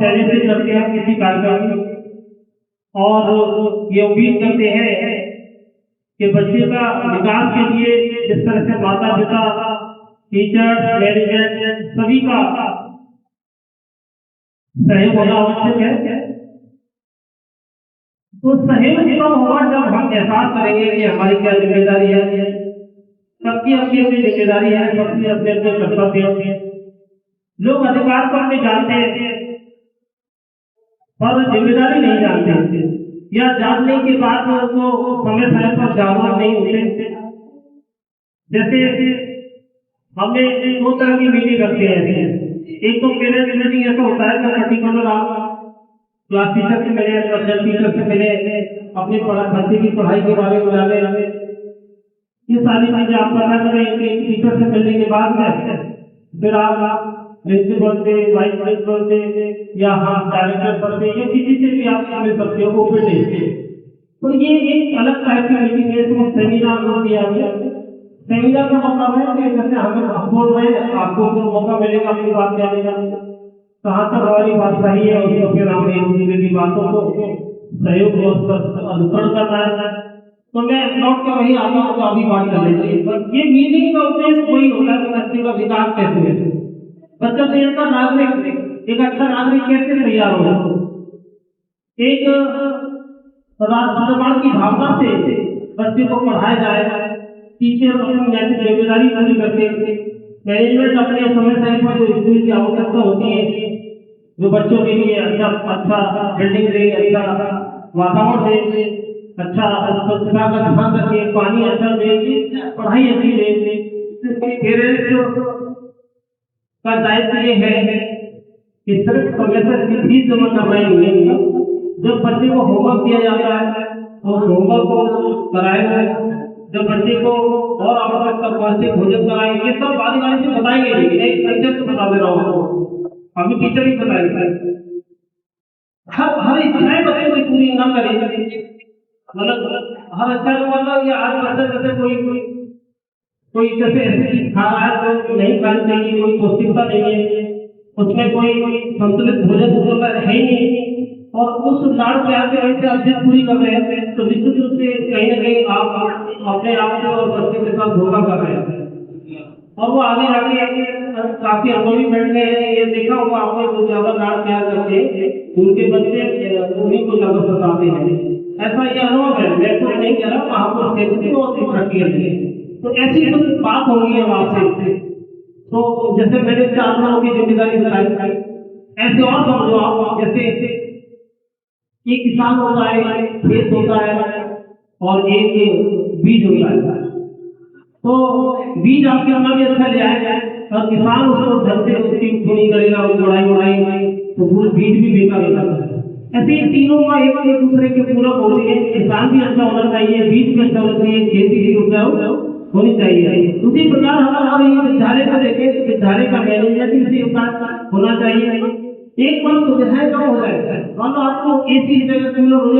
पहले से करते हैं किसी कार्यक्रम में, और ये उम्मीद करते हैं कि बच्चे का विकास के लिए जिस तरह से माता पिता, टीचर, मैनेजमेंट सभी का सहयोग होना आवश्यक है। तो सहयोग तब होगा जब हम एहसास करेंगे कि हमारी क्या जिम्मेदारी है। सबकी अपनी अपनी जिम्मेदारी है, सबकी अपने अपने कर्तव्य है। लोग अधिकार तो अपने जानते हैं पर जिम्मेदारी नहीं जानते, या जानने के बाद वो समय समय पर जागरूक नहीं होते। जैसे हमने दो तरह की मीटिंग रखते हैं। एक तो पेरेंट्स मीटिंग ऐसा होता है कि पर्टिकुलर आप क्लास टीचर से मिले, सब्जेक्ट टीचर से मिले, अपने बच्चे की पढ़ाई के बारे में जाने, ये सारी चीजें आप पता करें कि टीचर से मिलने के बाद में फिर आप प्रिंसिपल से, वाइस प्रिंसिपल से या डायरेक्टर सर से या किसी से भी आप मिल सकते हो ओपनली। तो ये एक अलग टाइप की मीटिंग है, इसको सेमिनार दिया गया। सेमिनार का मतलब है कि जैसे हम बोल रहे हैं, आपको जो मौका मिलेगा अपनी बात कहने का, कहाँ तक हमारी बात सही है, और फिर हम एक दूसरे की बातों को सहयोग अनुसरण करना है। तो मैं लौट के वही आगे तो अभी बात कर लेंगे। ये मीटिंग का उद्देश्य वही होता है कि बच्चे का विकास कैसे है, बच्चा तो एक नागरिक, एक अच्छा नागरिक कैसे तैयार हो, एक राष्ट्र निर्माण की भावना से बच्चे को पढ़ाया जाए। टीचर अपनी नैतिक जिम्मेदारी पूरी करते, मैनेजमेंट अपने समय समय पर जो स्कूल की आवश्यकता होती है, जो बच्चों के लिए अच्छा बिल्डिंग दे, अच्छा वातावरण दे, अच्छा स्वच्छता का ध्यान रखे, पानी अच्छा दे, पढ़ाई अच्छी दे। पेरेंट्स का दायित्व ये है कि सिर्फ समय पर की फीस जमा करना ही नहीं, जब बच्चे को होमवर्क दिया जाता है तो होमवर्क को कराए, जब बच्चे को और आवश्यकता पौष्टिक भोजन कराएं, ये सब बारी बारी से बताएंगे। एक टीचर को बता दे रहा हूँ, अभी टीचर ही बताएंगे। हर इच्छाएं बच्चे को पूरी न करें, मतलब हर अच्छा मतलब ये आज बच्चा जैसे कोई जैसे ऐसी चीज खा रहा है तो नहीं खानी चाहिए, कोई पौष्टिकता नहीं है उसमें, कोई संतुलित भोजन है ही नहीं, और उस लाड़ प्यार के वजह से आप जिद पूरी कर रहे हैं, तो निश्चित रूप से कहीं ना कहीं आप अपने आप को और बच्चे के साथ धोखा कर रहे हैं। और वो आगे जाके काफी अनुभवी बैठ गए हैं, ये देखा होगा आपने, जो ज्यादा लाड़ प्यार करते हैं उनके बच्चे उन्हीं को ज्यादा सताते हैं। ऐसा ये अनुभव है, मैं कुछ नहीं कह रहा, आपको देखते हो प्रक्रिया। तो ऐसी कुछ बात होगी अब आपसे, तो जैसे मैंने 4 लोगों की जिम्मेदारी बताई, ऐसे और समझो आप, जैसे एक किसान होता है, खेत होता है, और एक बीज होता है। तो बीज आपके अंदर भी अच्छा ले आएगा, और किसान उसको ढंग से उसकी बुनी करेगा, उड़ाई तो वो बीज भी बेकार हो जाता है। ऐसे ही तीनों का एक दूसरे के पूरक होते हैं, किसान भी अच्छा होना चाहिए, बीज भी अच्छा होना चाहिए, खेती भी उपजाऊ होनी चाहिए। उसी प्रकार हमारे विद्यालय को देखें, विद्यालय का मैनेजमेंट भी उसी प्रकार होना चाहिए। एक पल सुविधाएं कम हो जाए, मतलब आपको एसी की जगह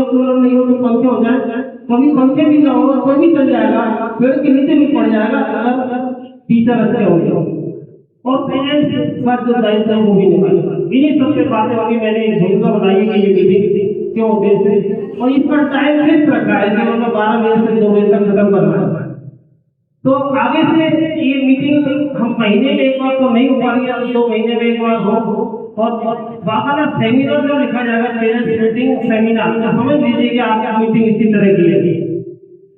कूलर नहीं हो तो पंखे हो जाए, कभी पंखे भी ना हो तो भी चल जाएगा, पेड़ के नीचे भी पड़ जाएगा अगर टीचर अच्छे हो जाओ, और पेरेंट्स का जो दायित्व है वो भी निभाएगा। इन्हीं सबसे बातें होगी, मैंने भूमिका बनाई है ये मीटिंग क्यों उद्देश्य, और इसका टाइम फिक्स रखा है कि मतलब 12 बजे से 2 बजे तक खत्म करना है। तो आगे से ये मीटिंग हम महीने में एक बार तो नहीं हो पा रही है, 2 महीने में एक बार हो, और बाकायदा सेमिनार जो लिखा जाएगा, पेरेंट्स मीटिंग सेमिनार, तो समझ लीजिए कि आपकी मीटिंग इसी तरह की है।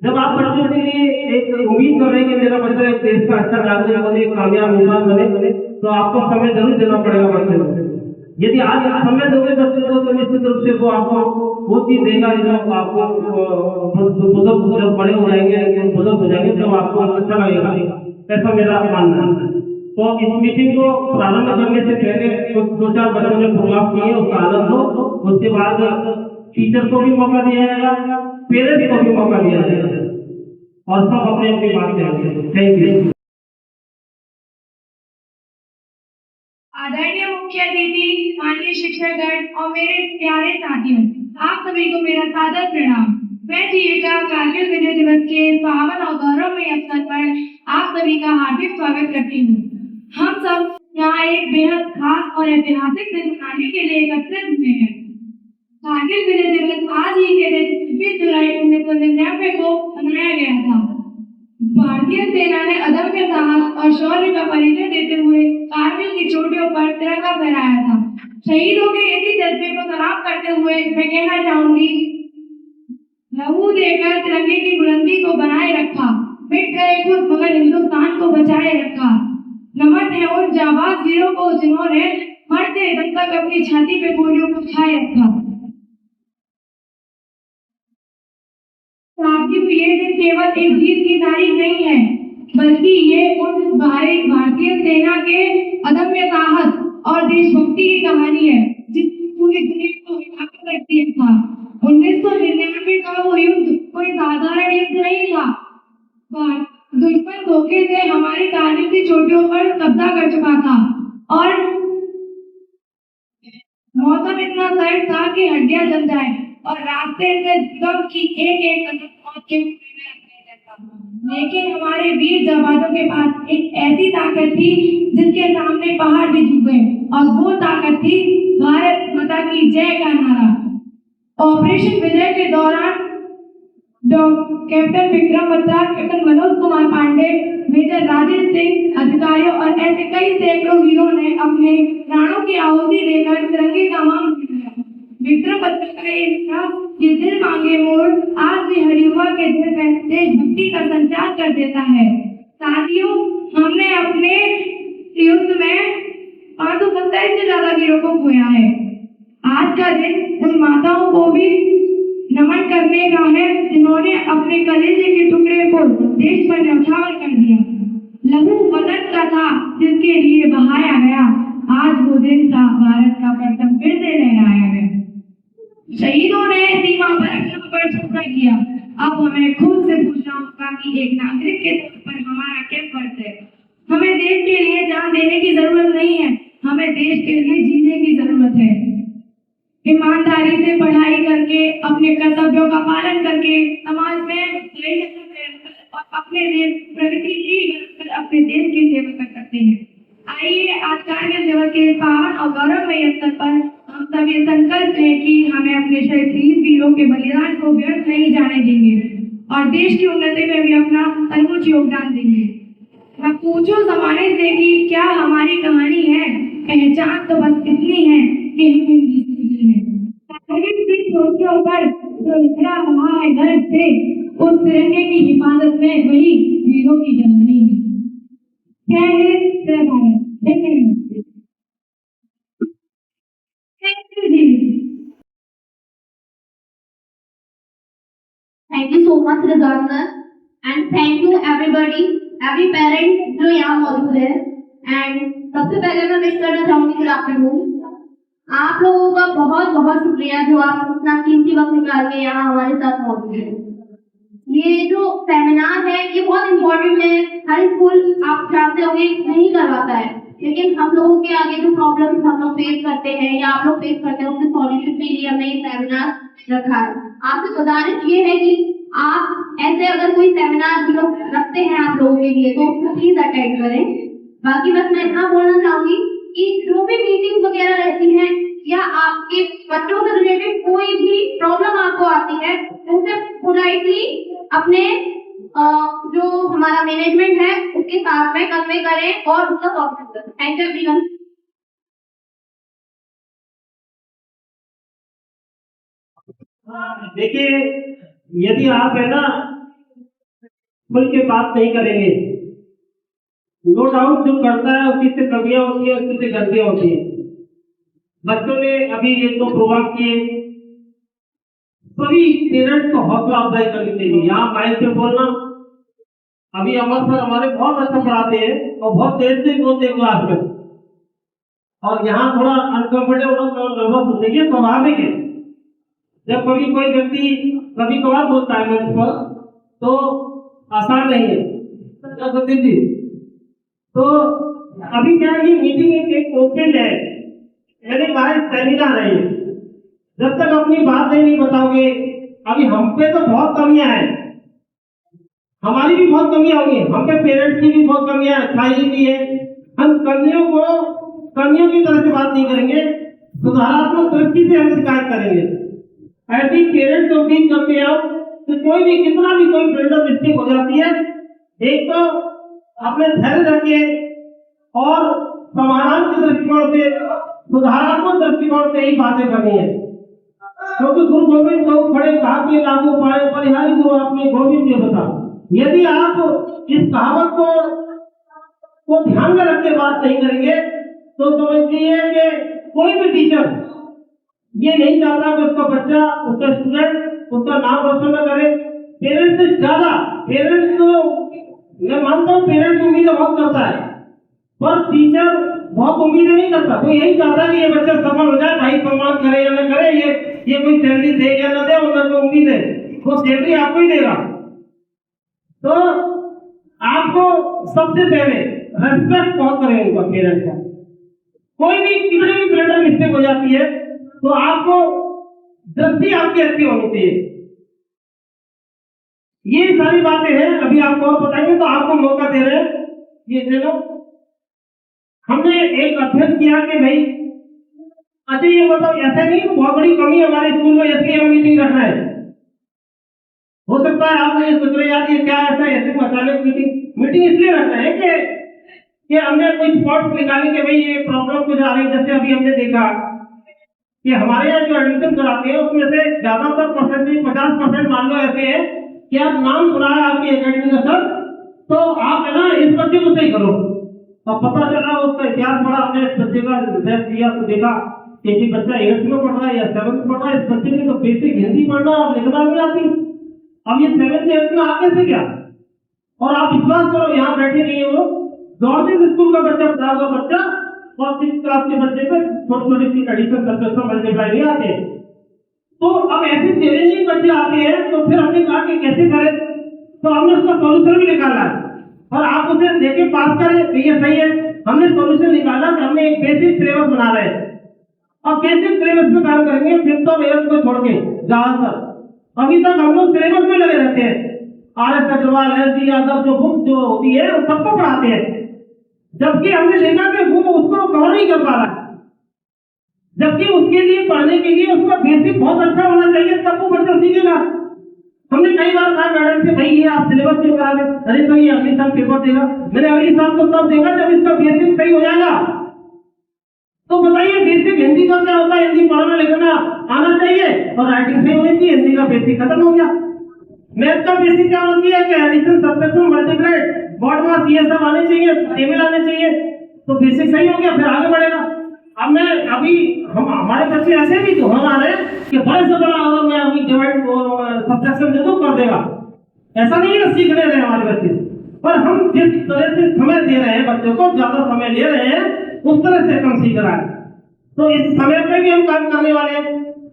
जब आप बच्चों के लिए एक उम्मीद कर रहे हैं कि मेरा बच्चा एक देश का अच्छा नागरिक बने, कामयाब इंसान बने, तो आपको समय जरूर देना पड़ेगा बच्चे को। यदि आज समय दोगे बच्चे को तो निश्चित रूप से वो आपको वो चीज देगा जो आपको बुजुर्ग जब बड़े हो जाएंगे, बुजुर्ग हो जाएंगे, तब आपको अच्छा लगेगा, ऐसा मेरा मानना है। तो इस मीटिंग को प्रारंभ करने से पहले कुछ 2-4 बच्चों ने प्रोग्राम किए, उसका आनंद लो, उसके बाद टीचर को भी मौका दिया जाएगा, पेरेंट्स को भी मौका दिया जाएगा, और सब अपने अपनी बात करेंगे। Thank you. आदरणीय मुख्य अतिथि, माननीय शिक्षकगण और मेरे प्यारे साथियों, आप सभी को मेरा सादर प्रणाम। मैं जीविका कारगिल विजय दिवस के पावन और गौरवमय अवसर पर आप सभी का हार्दिक स्वागत करती हूँ। हम सब यहाँ एक बेहद खास और ऐतिहासिक दिन मनाने के लिए एकत्रित हुए हैं। कारगिल विजय दिवस आज ही के दिन 26 जुलाई 1999 को मनाया गया था। भारतीय सेना ने अदम्य साहस और शौर्य का परिचय देते हुए कारगिल की चोटियों पर तिरंगा फहराया था। शहीदों के इसी जज्बे को सलाम करते हुए मैं कहना चाहूंगी, लहू देकर तिरंगे की बुलंदी को बनाए रखा, मिट गए खुद मगर हिंदुस्तान को बचाए रखा। नमन है उन जाबाज वीरों को जिन्होंने मरते दम तक अपनी छाती पे गोलियों को खाए रखा। साथियों, ये दिन केवल एक जीत की तारीख नहीं है, बल्कि ये उन भारतीय सेना के अदम्य साहस और देशभक्ति की कहानी है जिसने पूरी दुनिया को हिला कर दिया था। 1999 का वो युद्ध कोई साधारण युद्ध नहीं था। दुश्मन धोखे से हमारी कारगिल की चोटियों पर कब्जा कर चुका था और मौसम इतना सर्द था कि हड्डियां जल जाए और रास्ते से गम की एक कदम मौत के मुंह में रखने जैसा। लेकिन हमारे वीर जवानों के पास एक ऐसी ताकत थी जिसके सामने पहाड़ भी झुक गए, और वो ताकत थी भारत माता की जय का नारा। ऑपरेशन विजय के दौरान Captain Vikram Batra, Captain Manoj Kumar Pande, Major Rajesh Singh, अधिकारियों और ऐसे कई सैकड़ों वीरों ने अपने प्राणों की आहुति देकर तिरंगे का मान उठाया। विक्रम बत्रा का ये था कि दिल मांगे मोर आज भी हर युवा के दिल में देशभक्ति का संचार कर देता है। साथियों, हमने अपने युद्ध में 527 से ज्यादा वीरों को खोया है। आज का दिन उन माताओं को भी नमन करने का है जिन्होंने अपने कलेजे के टुकड़े को देश पर न्यौछावर कर दिया। लहू वतन का था जिसके लिए बहाया गया, आज वो दिन था भारत का परचम फिर से लहराया गया। शहीदों ने सीमा पर अपना परचम कर दिया। अब हमें खुद से पूछना होगा कि एक नागरिक के तौर पर हमारा क्या फर्ज है। हमें देश के लिए जान देने की जरूरत नहीं है, हमें देश के लिए जीने की जरूरत है। ईमानदारी से पढ़ाई करके, अपने कर्तव्यों का पालन करके, समाज में और अपने प्रगतिशील अपने देश की सेवा कर सकते हैं। आइए आज कारगिल दिवस के पावन और गौरवमय अवसर पर हम सब ये संकल्प लें कि हमें अपने शहीद वीरों के बलिदान को व्यर्थ नहीं जाने देंगे और देश की उन्नति में भी अपना सर्वोच्च योगदान देंगे। मैं पूछूं जमाने से कि क्या हमारी कहानी है? पहचान तो बस इतनी है कि हम चोटियों पर जो निखरा रहा है गर्व से, उस तिरंगे की हिफाजत में वही वीरों की जवानी है। जय हिंद, जय Bharat. Thank you so much, Rizal sir, and thank you everybody, every parent जो यहाँ मौजूद है। And सबसे पहले मैं विश करना चाहूंगी गुड आफ्टरनून। आप लोगों का बहुत बहुत शुक्रिया जो आप इतना कीमती वक्त निकाल के यहाँ हमारे साथ मौजूद हैं। ये जो सेमिनार है ये बहुत इम्पोर्टेंट है। हर स्कूल आप जानते होंगे नहीं करवाता है, लेकिन हम लोगों के आगे जो प्रॉब्लम हम लोग फेस करते हैं या आप लोग फेस करते हैं उसके सॉल्यूशन के लिए हमने ये सेमिनार रखा है। आपसे गुजारिश ये है कि आप ऐसे अगर कोई सेमिनार हम लोग रखते हैं आप लोगों के लिए तो प्लीज अटेंड करें। बाकी बस मैं इतना बोलना चाहूंगी कि जो भी मीटिंग वगैरह रहती हैं या आपके बच्चों से रिलेटेड कोई भी प्रॉब्लम आपको आती है, उनसे पोलाइटली अपने जो हमारा मैनेजमेंट है उसके साथ में कन्वे करें और उसका सॉल्व करें। Thank you everyone. देखिए, यदि आप है ना खुल के बात नहीं करेंगे, नो डाउट जो करता है उसकी से कमियां होती है, उसकी से गलतियां होती है। बच्चों ने अभी ये तो प्रोग्राम किए, सभी पेरेंट्स को हौसला अफजाई करनी चाहिए। यहाँ माइक पे बोलना, अभी अमर सर हमारे बहुत अच्छा पढ़ाते हैं और बहुत तेज से बोलते हैं क्लास में, और यहाँ थोड़ा अनकंफर्टेबल और नर्वस होते हैं, स्वाभाविक है। जब कभी कोई व्यक्ति कभी कभार बोलता है मंच पर तो आसान नहीं है। तो अभी क्या है, मीटिंग एक ओपन है, मैंने कहा सेमिनार है। जब तक अपनी बात नहीं बताओगे, अभी हम पे तो बहुत कमियां हैं, हमारी भी बहुत कमियां होंगी, हम पे पेरेंट्स की भी बहुत कमियां, खाई की है, हम कमियों की तरह से बात नहीं करेंगे, सुधारात्मक दृष्टि से हम शिकायत करेंगे। ऐसी पेरेंट्स को भी करते हैं कि कोई भी कितना भी कोई प्रेशर मिस्टेक हो जाती है, एक तो अपने धैर्य रखे और समाधान के दृष्टिकोण से, सुधारात्मक दृष्टिकोण से ही बातें करनी है। क्योंकि गुरु गोविंद को खड़े कहा कि लागू पाए परिहारी गुरु आपने गोविंद ने बता। यदि आप इस कहावत को ध्यान में रख के बात नहीं करेंगे तो समझिए कि कोई भी टीचर ये नहीं चाहता कि उसका बच्चा, उसका स्टूडेंट उसका नाम रोशन न करे। पेरेंट्स से ज्यादा, पेरेंट्स को मैं मानता हूँ पेरेंट्स उम्मीदें बहुत करता है, पर टीचर बहुत उम्मीदें नहीं करता। वो यही चाहता है कि ये बच्चा सफल हो जाए, भाई सम्मान करे या न करे, ये कोई सैलरी दे या न दे, उनका तो उम्मीद है वो सैलरी आपको ही देगा। तो आपको सबसे पहले रेस्पेक्ट बहुत करें उनका, पेरेंट्स का। कोई भी कितनी भी ब्लडर मिस्टेक हो जाती है तो आपको दृष्टि आपकी अच्छी होनी चाहिए। ये सारी बातें हैं, अभी आपको और बताएंगे तो आपको मौका दे रहे हैं। ये दे लो। हमने एक अध्ययन किया कि भाई अच्छा ये मतलब ऐसा नहीं बहुत बड़ी कमी हमारे स्कूल में, इसलिए हम मीटिंग रख रहे हैं। हो सकता है आप ये सोच रहे यार ये क्या ऐसा ऐसे मसाले मीटिंग इसलिए रख रहे हैं कि हमने कोई स्पॉट्स निकाले कि भाई ये प्रॉब्लम कुछ आ रही है। जैसे अभी हमने देखा कि हमारे यहाँ जो एडमिशन कराते हैं उसमें से ज्यादातर परसेंटेज 50% मान लो ऐसे हैं कि आप नाम सुना है आपके एकेडमी का सर, तो आप है ना इस बच्चे को सही करो। अब पता चला उसका इतिहास बड़ा, हमने इस बच्चे का रिजल्ट दिया तो देखा कि बच्चा 8th में पढ़ रहा है या 7th में पढ़ रहा है, इस बच्चे ने तो बेसिक हिंदी पढ़ना और लिखना भी आती। अब ये 7th 8th में आगे से क्या? और आप विश्वास करो यहाँ बैठे नहीं है वो गवर्नमेंट स्कूल का बच्चा, 50 का बच्चा और 6th क्लास के बच्चे पे छोटे सी एडिशन सब्ट्रैक्शन मल्टीप्लाई नहीं आते। तो अब ऐसे चैलेंजिंग बच्चे आते हैं तो फिर हमने कहा कि कैसे करें, तो हमने उसका सॉल्यूशन भी निकाला है और आप उसे देके पास करें तो ये सही है। हमने सॉल्यूशन निकाला कि हमने एक बेसिक सिलेबस बना रहे हैं। अब बेसिक सिलेबस में काम करेंगे 5th और 8th को छोड़ के ज्यादातर। अभी तक हम लोग सिलेबस में लगे रहते हैं, RS अग्रवाल, LG यादव जो बुक जो होती है वो सबको पढ़ाते हैं, जबकि हमने देखा कि वो उसको कवर नहीं कर पा रहा। जबकि उसके लिए पढ़ने के लिए उसका बेसिक बहुत अच्छा होना चाहिए, तब वो बच्चा सीखेगा। हमने कई बार कहा मैडम से भाई ये आप सिलेबस में करा दें, अरे तो ये अगले साल पेपर देगा। मैंने अगले साल तो तब देगा जब इसका बेसिक सही हो जाएगा। तो बताइए बेसिक हिंदी का क्या होता है? हिंदी पढ़ना लिखना आना चाहिए और राइटिंग सही होनी चाहिए, हिंदी का बेसिक खत्म हो गया। मैथ का बेसिक क्या होती है कि एडिशन सब्ट्रैक्शन मल्टीप्लाई बॉर्ड मास ये सब आने चाहिए, टेबल आने चाहिए, तो बेसिक सही हो गया फिर आगे बढ़ेगा। अब मैं अभी हमारे बच्चे ऐसे भी तो आ रहे हैं कि बड़े से बड़ा अगर मैं अभी डिवाइड सब्ट्रैक्शन दे दूं कर देगा। ऐसा नहीं है सीख रहे हैं हमारे बच्चे, पर हम जिस तरह से समय दे रहे हैं बच्चों को, ज्यादा समय ले रहे हैं उस तरह से कम सीख रहा है। तो इस समय पे भी हम काम करने वाले हैं।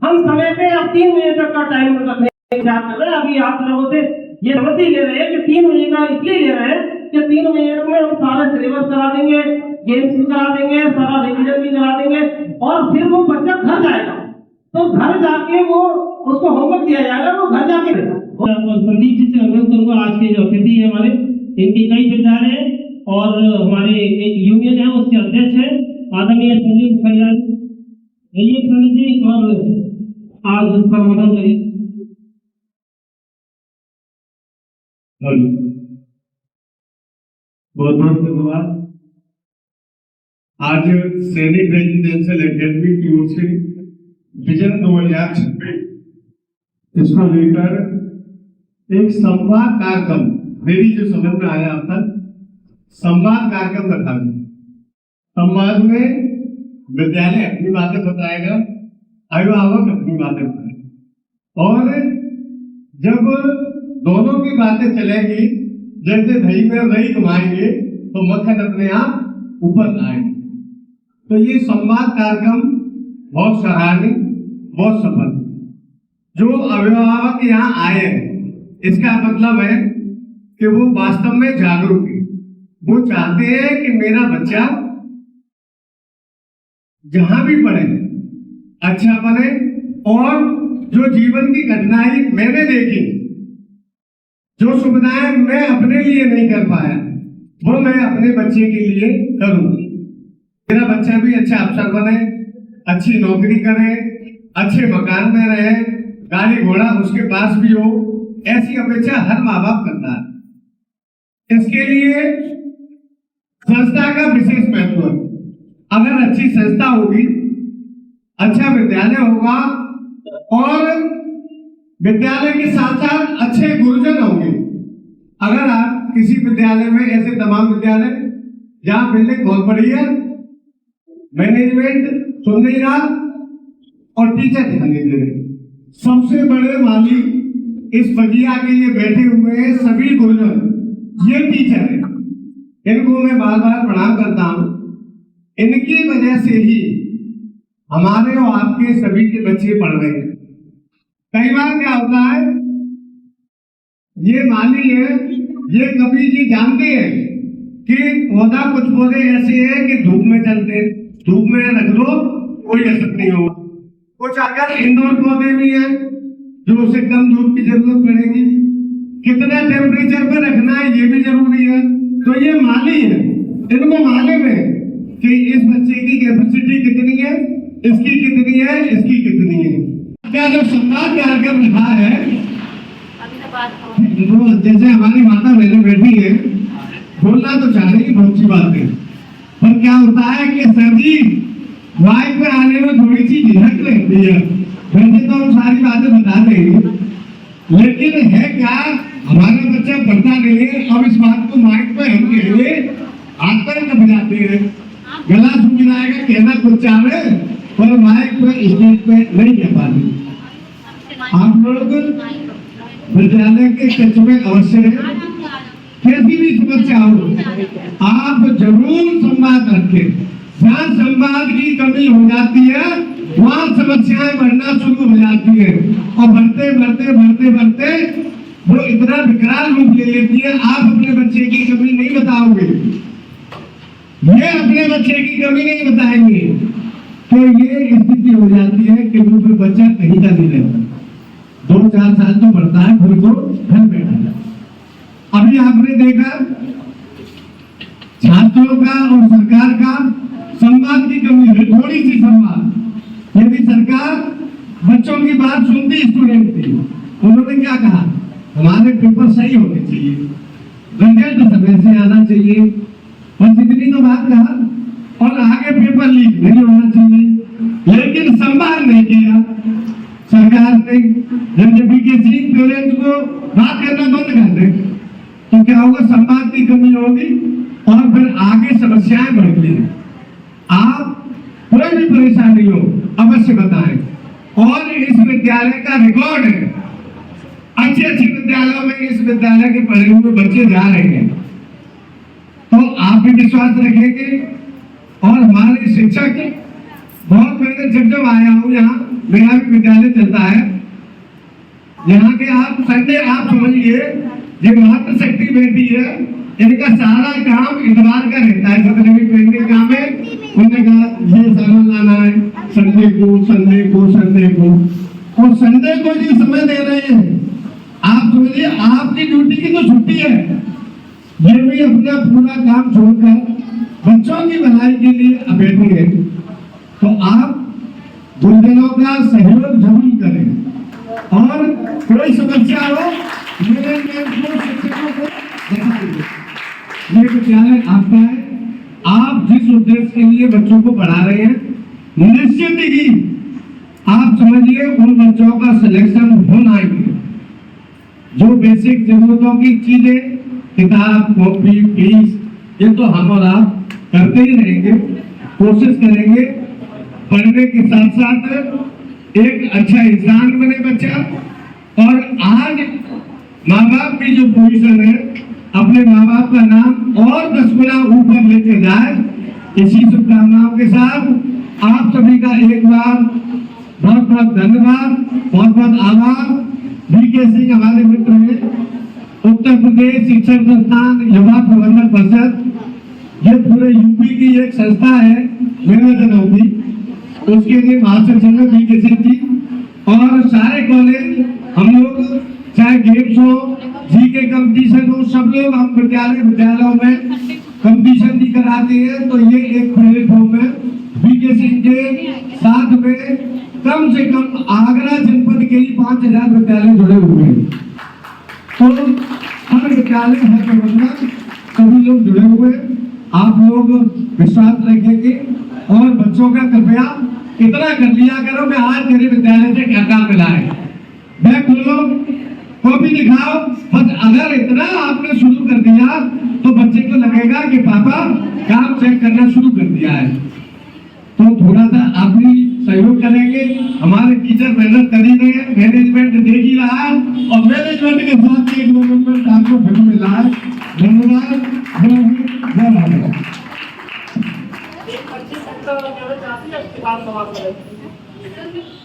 हम समय पे अब 3 महीने तक का टाइम रखने की बात कर रहे हैं। अभी आप लोगों से ये समझ ही ले रहे हैं कि 3 महीने का इसलिए ले रहे हैं कि 3 महीने में हम सारा सिलेबस करा देंगे, गेम्स भी करा देंगे, सारा रिविजन भी करा देंगे और फिर वो बच्चा घर जाएगा। तो घर जाके वो उसको होमवर्क दिया जाएगा, वो घर जाके संदीप जी से अनुरोध करूंगा, आज के जो अतिथि है हमारे, इनके कई विद्यालय हैं और हमारे एक यूनियन है उसके अध्यक्ष है आदरणीय संदीप खड़िया जी, और आज संबोधन करिए। बहुत बहुत धन्यवाद। आज सैनिक रेजिडेंशियल एकेडमी की ओर से विजन 2026 इसको लेकर एक संवाद कार्यक्रम, मेरी जो समझ में आया अब तक संवाद कार्यक्रम रखा गया। संवाद में विद्यालय अपनी बातें बताएगा, अभिभावक अपनी बातें बताएगा और जब दोनों की बातें चलेगी जैसे दही में दही घुमाएंगे तो मक्खन अपने आप ऊपर आएंगे। तो ये संवाद कार्यक्रम बहुत सराहनीय, बहुत सफल। जो अभिभावक यहाँ आए हैं इसका मतलब है कि वो वास्तव में जागरूक है। वो चाहते हैं कि मेरा बच्चा जहां भी पढ़े अच्छा बने और जो जीवन की घटनाएं मैंने देखी, जो सुविधाएं मैं अपने लिए नहीं कर पाया, वो मैं अपने बच्चे के लिए करूं। मेरा बच्चा भी अच्छा अफसर बने, अच्छी नौकरी करे, अच्छे मकान में रहे, गाड़ी घोड़ा उसके पास भी हो, ऐसी अपेक्षा हर माँ बाप करता है। इसके लिए संस्था का विशेष महत्व है। अगर अच्छी संस्था होगी, अच्छा विद्यालय होगा और विद्यालय के साथ साथ अच्छे गुरुजन होंगे। अगर आप किसी विद्यालय में, ऐसे तमाम विद्यालय जहां बिल्डिंग बहुत बड़ी है, मैनेजमेंट सुन नहीं रहा और टीचर ध्यान नहीं दे रहे, सबसे बड़े माली इस बगिया के लिए बैठे हुए हैं सभी गुरुजन, ये टीचर है। इनको मैं बार बार प्रणाम करता हूं। इनकी वजह से ही हमारे और आपके सभी के बच्चे पढ़ रहे हैं। कई बार क्या होता है, ये माली है, ये कभी जी जानते हैं कि पौधा, कुछ पौधे ऐसे हैं कि धूप में चलते हैं, धूप में रख दो कोई असर नहीं होगा। कुछ अगर इंडोर पौधे भी हैं जो उसे कम धूप की जरूरत पड़ेगी, कितना टेम्परेचर पे रखना है ये भी जरूरी है। तो ये माली है, इनको मालूम है कि इस बच्चे की कैपेसिटी कितनी है, इसकी कितनी है, इसकी कितनी है। क्या जो संवाद कार्यक्रम रखा है, वो जैसे हमारी माता बहने बैठी है, बोलना तो चाह रही बहुत सी बात है, पर क्या होता है कि सर्दी माइक में आने में थोड़ी सी झिझक रहती है। वैसे तो हम सारी बातें बता देंगे, लेकिन है क्या, हमारा बच्चा पढ़ता नहीं है। अब इस बात को माइक पे हम कहेंगे, हाथ पर कब जाते हैं, गला सूख जाएगा, कहना कुछ चाह रहे पर माइक पे, स्टेज पे नहीं कह पाते। आप लोग विद्यालय के कक्ष में अवश्य है, कैसी भी समस्या हो आप जरूर संवाद रखें। जहाँ संवाद की कमी हो जाती है वहाँ समस्याएं बढ़ना शुरू हो जाती है और बढ़ते बढ़ते बढ़ते बढ़ते वो इतना विकराल रूप ले लेती है। आप अपने बच्चे की कमी नहीं बताओगे, ये अपने बच्चे की कमी नहीं बताएंगे, तो ये स्थिति हो जाती है कि वो बच्चा कहीं का नहीं रहता। 2-4 साल तो बढ़ता है, फिर तो घर बैठा जाता। अभी आपने देखा छात्रों का और सरकार का संवाद की कमी है, थोड़ी सी संवाद। यदि सरकार बच्चों की बात सुनती, स्टूडेंट की, उन्होंने क्या कहा, हमारे पेपर सही होने चाहिए, रिजल्ट समय से आना चाहिए, और जितनी तो बात कहा, और आगे पेपर लीक नहीं होना चाहिए, लेकिन संवाद नहीं किया सरकार ने। जब किसी पेरेंट्स को बात करना बंद कर दे तो क्या होगा, संवाद की कमी होगी और फिर आगे समस्याएं बढ़ती हैं। आप कोई भी परेशानी हो अवश्य बताएं। और इस विद्यालय का रिकॉर्ड है, अच्छे अच्छे विद्यालयों में इस विद्यालय के पढ़े हुए बच्चे जा रहे हैं, तो आप भी विश्वास रखेंगे। और हमारे शिक्षक बहुत पहले जब आया हूँ यहाँ, मेरा भी विद्यालय चलता है यहाँ के, आप संडे आप समझिए, ये मातृशक्ति बेटी है, इनका सारा काम इतवार का रहता है। जितने भी पेंटिंग काम है उन्होंने कहा ये सामान लाना है संडे को, संडे को, संडे को, और संडे को जो समय दे रहे हैं, आप समझिए आपकी ड्यूटी की तो छुट्टी है, ये भी अपना पूरा काम छोड़कर बच्चों की भलाई के लिए बैठे हैं। तो आप गुरुजनों का सहयोग जरूर करें, और कोई समस्या हो मैनेजमेंट को, शिक्षकों को बताइए। ये विद्यालय आपका है, आप जिस उद्देश्य के लिए बच्चों को पढ़ा रहे हैं, निश्चित ही आप समझिए उन बच्चों का सिलेक्शन होना है। जो बेसिक जरूरतों की चीजें, किताब, कॉपी, फीस, ये तो हम और आप करते ही रहेंगे, कोशिश करेंगे पढ़ने के साथ साथ एक अच्छा इंसान बने बच्चा। और आज माँ बाप की जो पोजीशन है, अपने माँ बाप का नाम और 10 गुना ऊपर लेके जाए, इसी शुभकामनाओं के साथ आप सभी का एक बार बहुत बहुत धन्यवाद, बहुत बहुत आभार। VK सिंह हमारे मित्र हैं, उत्तर प्रदेश शिक्षक संस्थान युवा प्रबंधन परिषद, ये पूरे यूपी की एक संस्था है, मेहनत होगी, उसके लिए महासचिव VK सिंह जी, और सारे कॉलेज हम लोग चाहे गेम्स हो, जीके कंपटीशन हो, सब लोग हम विद्यालयों में कंपटीशन भी कराते हैं। तो ये एक प्लेटफॉर्म है बीके सिंह के साथ में कम से कम आगरा जनपद के ही 5000 विद्यालय जुड़े हुए हैं। तो हर विद्यालय हर प्रबंधक सभी लोग जुड़े हुए हैं। आप लोग विश्वास रखेंगे और बच्चों का कृपया इतना कर लिया करो कि आज तेरे विद्यालय से क्या काम मिला है, बैग खोलो, कॉपी दिखाओ। बस अगर इतना आपने शुरू कर दिया तो बच्चे को लगेगा कि पापा काम चेक करना शुरू कर दिया है। तो थोड़ा सा आप भी सहयोग करेंगे। हमारे टीचर मेहनत कर ही रहे हैं, मैनेजमेंट देख ही रहा है और मैनेजमेंट के साथ एक मैनेजमेंट आपको फिर मिला है। धन्यवाद। जय हिंद, जय भारत। एक 25 सेकंड का जो है काफी अच्छी बात समाप्त करें।